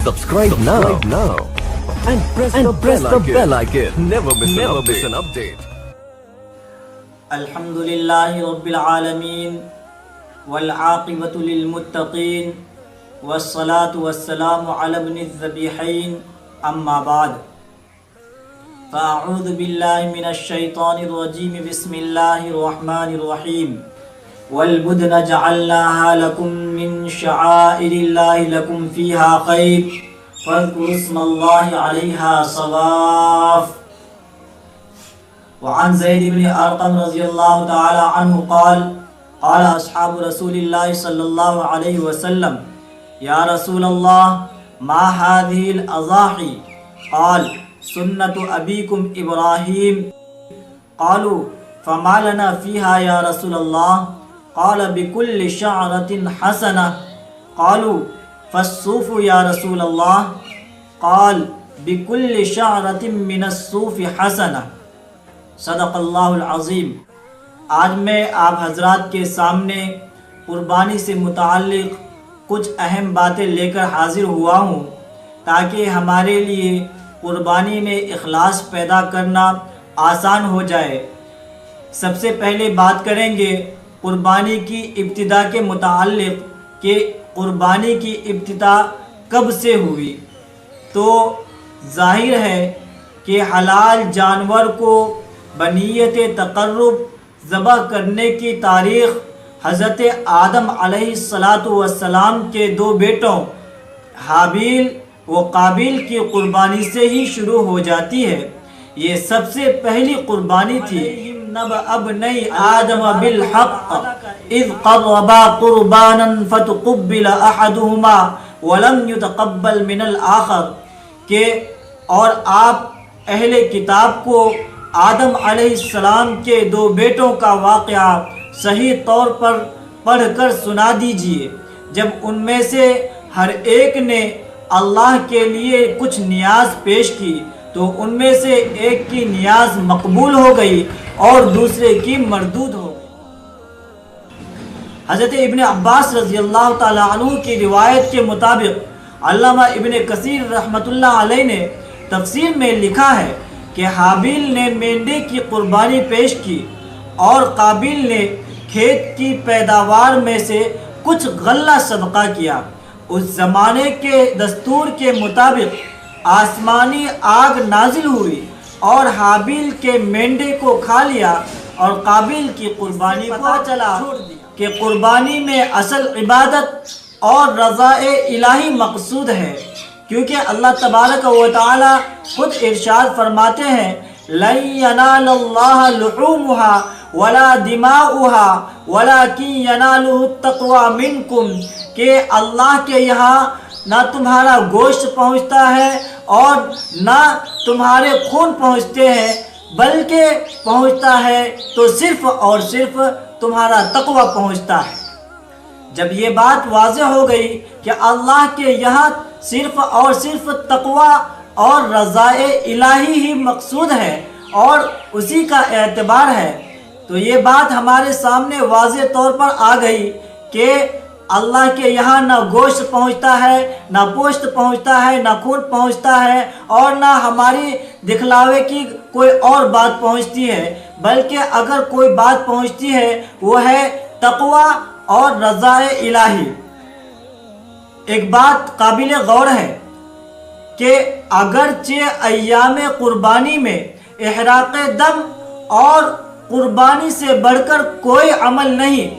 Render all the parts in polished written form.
Subscribe now and press the bell icon. Never miss an update. الحمدللہ رب العالمین والعاقبۃ للمتقین والصلاة والسلام علی ابن الذبیحین اما بعد فاعوذ باللہ من الشیطان الرجیم بسم اللہ الرحمن الرحیم والبدن جعلناها لکم من شعائر اللہ لکم فیہا خیر فاذکروا اسم اللہ علیہا صواف. وعن زید بن ارقم رضی اللہ تعالی عنہ قال قال اصحاب رسول اللہ صلی اللہ علیہ وسلم یا رسول اللہ ما هذه الاضاحی قال سنة ابیکم ابراہیم قالوا فما لنا فیہا یا رسول اللہ قال بكل شعرة حسنة قالوا فالصوف یا رسول اللہ قال بكل شعرة من الصوف حسنة. صدق اللہ العظیم. آج میں آپ حضرات کے سامنے قربانی سے متعلق کچھ اہم باتیں لے کر حاضر ہوا ہوں تاکہ ہمارے لیے قربانی میں اخلاص پیدا کرنا آسان ہو جائے. سب سے پہلے بات کریں گے قربانی کی ابتدا کے متعلق کہ قربانی کی ابتدا کب سے ہوئی. تو ظاہر ہے کہ حلال جانور کو بنیت تقرب ذبح کرنے کی تاریخ حضرت آدم علیہ السلام کے دو بیٹوں حابیل و قابیل کی قربانی سے ہی شروع ہو جاتی ہے. یہ سب سے پہلی قربانی تھی. نبأ ابنی آدم بالحق اذ قربا قربانا فتقبل احدهما ولم يتقبل من الآخر کہ اور آپ اہل کتاب کو آدم علیہ السلام کے دو بیٹوں کا واقعہ صحیح طور پر پڑھ کر سنا دیجئے. جب ان میں سے ہر ایک نے اللہ کے لیے کچھ نیاز پیش کی تو ان میں سے ایک کی نیاز مقبول ہو گئی اور دوسرے کی مردود ہو گئی. حضرت ابن عباس رضی اللہ تعالیٰ عنہ کی روایت کے مطابق علامہ ابن کثیر رحمۃ اللہ علیہ نے تفسیر میں لکھا ہے کہ حابیل نے مینڈے کی قربانی پیش کی اور قابیل نے کھیت کی پیداوار میں سے کچھ غلہ صدقہ کیا. اس زمانے کے دستور کے مطابق آسمانی آگ نازل ہوئی اور حابیل کے مینڈے کو کھا لیا اور قابیل کی قربانی کو چلا کہ قربانی میں اصل عبادت اور رضا الہی مقصود ہے، کیونکہ اللہ تبارک و تعالی خود ارشاد فرماتے ہیں لَن يَنَالَ اللَّهَ لُحُومُهَا وَلَا دِمَاؤُهَا وَلَكِنْ يَنَالُهُ التَّقْوَى مِنْكُمْ کہ اللہ کے یہاں نہ تمہارا گوشت پہنچتا ہے اور نہ تمہارے خون پہنچتے ہیں، بلکہ پہنچتا ہے تو صرف اور صرف تمہارا تقوی پہنچتا ہے. جب یہ بات واضح ہو گئی کہ اللہ کے یہاں صرف اور صرف تقوی اور رضا الہی ہی مقصود ہے اور اسی کا اعتبار ہے، تو یہ بات ہمارے سامنے واضح طور پر آ گئی کہ اللہ کے یہاں نہ گوشت پہنچتا ہے، نہ پوشت پہنچتا ہے، نہ خون پہنچتا ہے اور نہ ہماری دکھلاوے کی کوئی اور بات پہنچتی ہے، بلکہ اگر کوئی بات پہنچتی ہے وہ ہے تقوی اور رضا الہی. ایک بات قابل غور ہے کہ اگرچہ ایام قربانی میں احراق دم اور قربانی سے بڑھ کر کوئی عمل نہیں،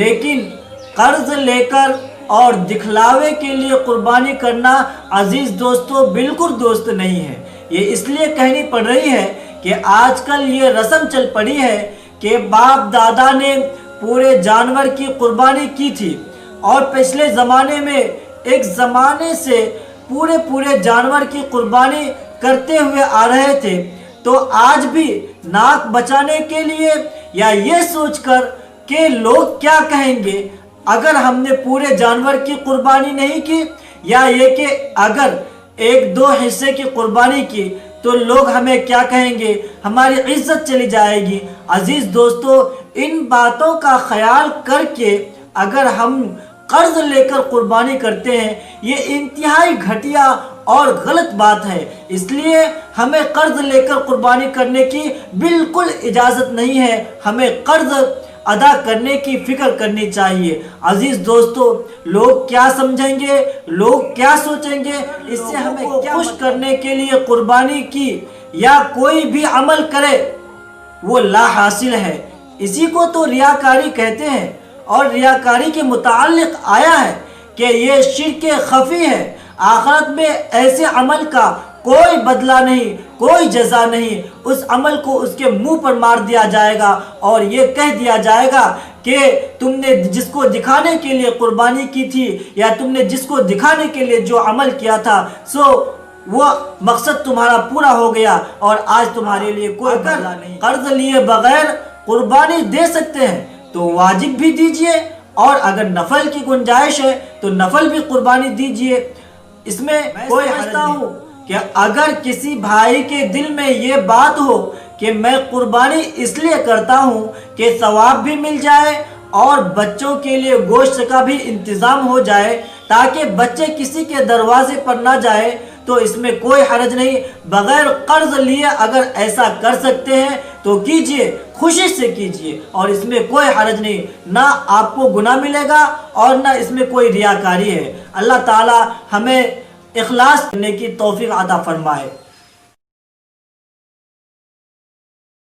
لیکن قرض لے کر اور دکھلاوے کے لیے قربانی کرنا عزیز دوستو بالکل درست نہیں ہے. یہ اس لیے کہنی پڑ رہی ہے کہ آج کل یہ رسم چل پڑی ہے کہ باپ دادا نے پورے جانور کی قربانی کی تھی اور پچھلے زمانے میں ایک زمانے سے پورے جانور کی قربانی کرتے ہوئے آ رہے تھے، تو آج بھی ناک بچانے کے لیے یا یہ سوچ کر کہ لوگ کیا کہیں گے اگر ہم نے پورے جانور کی قربانی نہیں کی، یا یہ کہ اگر ایک دو حصے کی قربانی کی تو لوگ ہمیں کیا کہیں گے، ہماری عزت چلی جائے گی. عزیز دوستو ان باتوں کا خیال کر کے اگر ہم قرض لے کر قربانی کرتے ہیں، یہ انتہائی گھٹیا اور غلط بات ہے۔ اس لیے ہمیں قرض لے کر قربانی کرنے کی بالکل اجازت نہیں ہے، ہمیں قرض ادا کرنے کی فکر کرنی چاہیے۔ عزیز دوستو، لوگ کیا سمجھیں گے، لوگ کیا سوچیں گے، اس سے ہمیں خوش کرنے کے لیے قربانی کی یا کوئی بھی عمل کرے وہ لا حاصل ہے۔ اسی کو تو ریاکاری کہتے ہیں، اور ریاکاری کے متعلق آیا ہے کہ یہ شرک خفی ہے، آخرت میں ایسے عمل کا کوئی بدلہ نہیں، کوئی جزا نہیں، اس عمل کو اس کے منہ پر مار دیا جائے گا اور یہ کہہ دیا جائے گا کہ تم نے جس کو دکھانے کے لیے قربانی کی تھی یا تم نے جس کو دکھانے کے لیے جو عمل کیا تھا سو وہ مقصد تمہارا پورا ہو گیا اور آج تمہارے لیے کوئی بدلہ نہیں۔ قرض لیے بغیر قربانی دے سکتے ہیں تو واجب بھی دیجئے، اور اگر نفل کی گنجائش ہے تو نفل بھی قربانی دیجئے، اس میں کوئی حرج نہیں۔ کہ اگر کسی بھائی کے دل میں یہ بات ہو کہ میں قربانی اس لیے کرتا ہوں کہ ثواب بھی مل جائے اور بچوں کے لیے گوشت کا بھی انتظام ہو جائے تاکہ بچے کسی کے دروازے پر نہ جائے، تو اس میں کوئی حرج نہیں۔ بغیر قرض لیے اگر ایسا کر سکتے ہیں تو کیجئے، خوشی سے کیجئے، اور اس میں کوئی حرج نہیں، نہ آپ کو گناہ ملے گا اور نہ اس میں کوئی ریاکاری ہے۔ اللہ تعالی ہمیں اخلاص کرنے کی توفیق عطا فرمائے۔